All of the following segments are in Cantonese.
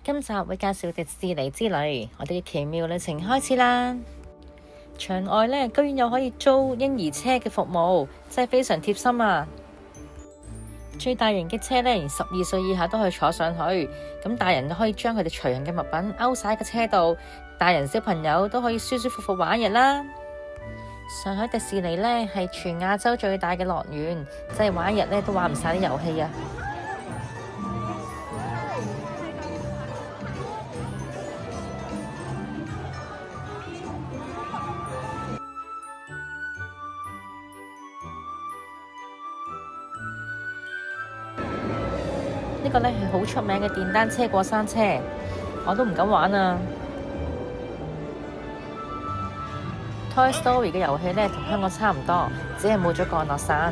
今集會介紹迪士尼之旅，我哋嘅奇妙旅程開始啦。場外呢，居然有可以租嬰兒車嘅服務，真係非常貼心啊！最大型嘅車呢，連12歲以下都可以坐上去，咁大人都可以將佢哋隨人嘅物品勾晒喺個車度，大人小朋友都可以舒舒服服玩一日啦。上海迪士尼呢，係全亞洲最大嘅樂園，真係玩一日呢都玩唔晒啲遊戲啊！呢個呢係好出名嘅電單車過山車，我都唔敢玩啊！Toy Story 嘅遊戲呢同香港差唔多，只係冇咗降落傘。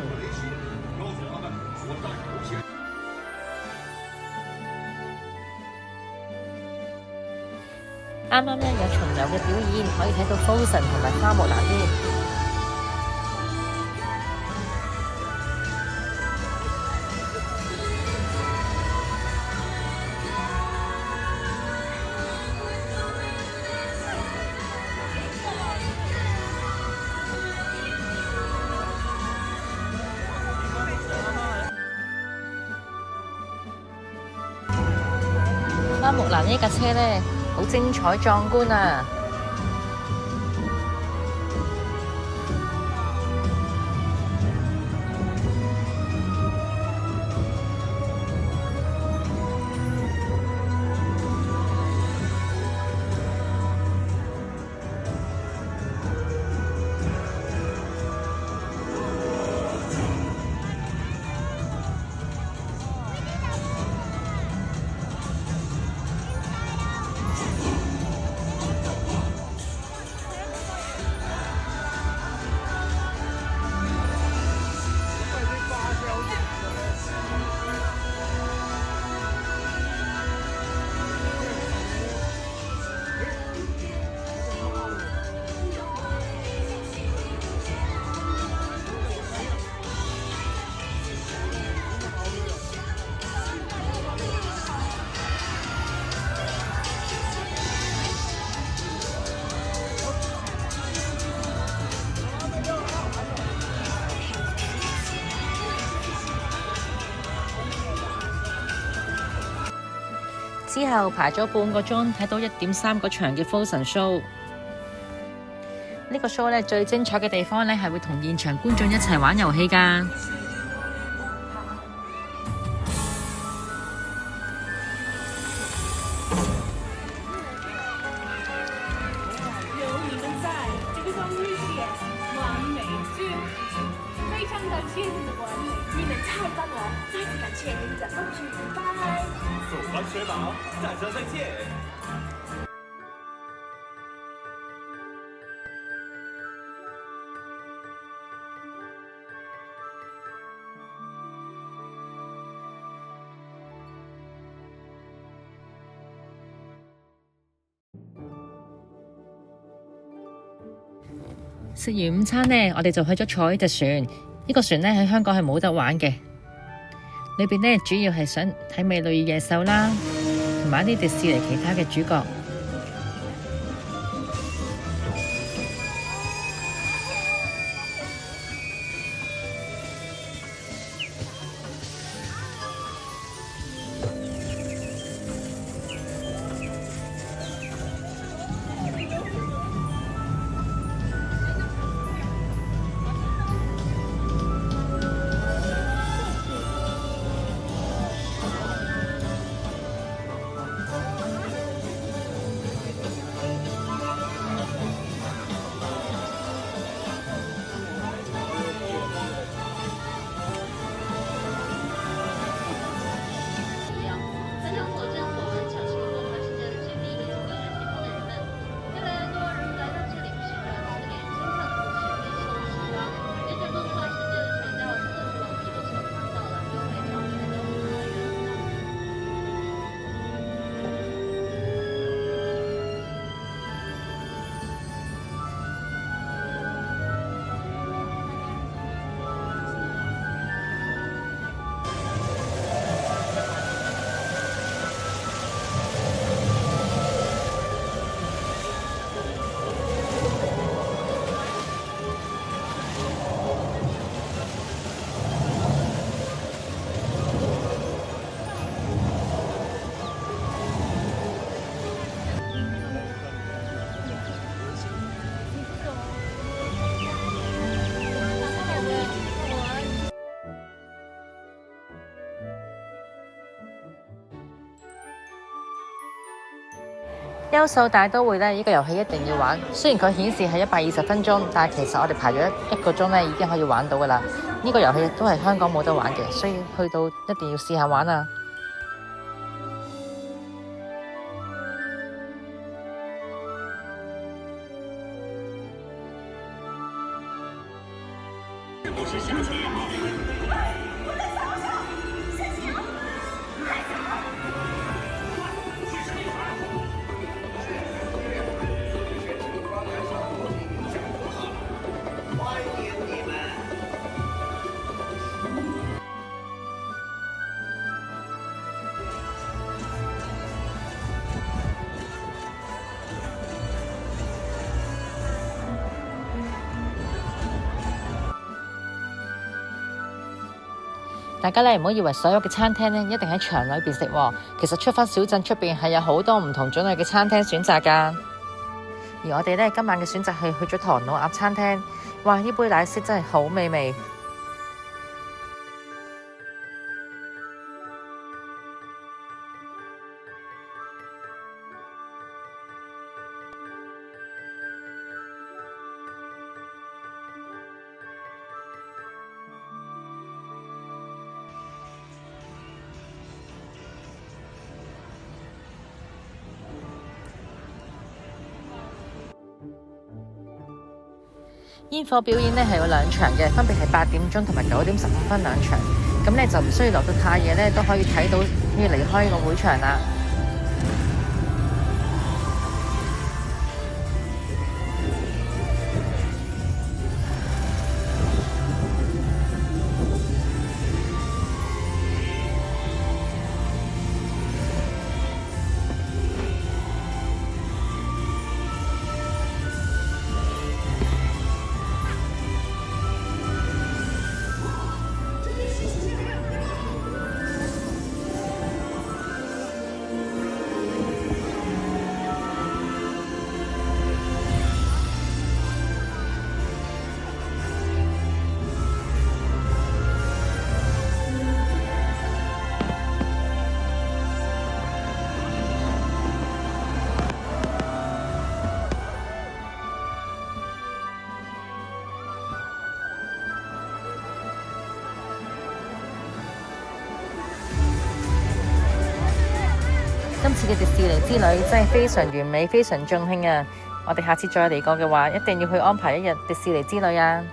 啱啱呢有巡遊嘅表演，可以睇到 Frozen 同埋花木蘭添。花木蘭呢架車呢，好精彩壯觀啊！之後排咗半個鐘，睇到1.3個場嘅 Frozen Show。呢個 show 呢，最精彩嘅地方呢，係會同現場觀眾一齊玩遊戲㗎。有你們在，這個終於是完美劇，非常感謝你們完美，你們太棒了，再次感謝你們的幫助，拜。走吧，雪寶，大家再見。食完午餐呢，我哋就去咗坐呢隻船。呢個船呢，喺香港係冇得玩嘅。裏邊呢，主要係想睇美女與野獸啦，同埋一啲迪士尼其他嘅主角。優獸大都會呢個遊戲一定要玩。雖然佢顯示係120分鐘，但係其實我哋排咗一個鐘呢已經可以玩到噶啦。呢個遊戲都係香港冇得玩嘅，所以去到一定要試下玩啊！大家咧唔好以為所有嘅餐廳咧一定喺場裏邊食喎，其實出返小鎮出邊係有好多唔同種類嘅餐廳選擇㗎。而我哋咧今晚嘅選擇係去咗唐老鴨餐廳，哇！呢杯奶昔真係好美味。煙火表演呢係有2場嘅，分別係8點鐘同埋9點15分2場。咁呢就唔需要留到太夜呢，都可以睇到，可以離開個會場啦。今次嘅迪士尼之旅真係非常完美，非常盡興啊！我哋下次再嚟過嘅話，一定要去安排一日迪士尼之旅啊！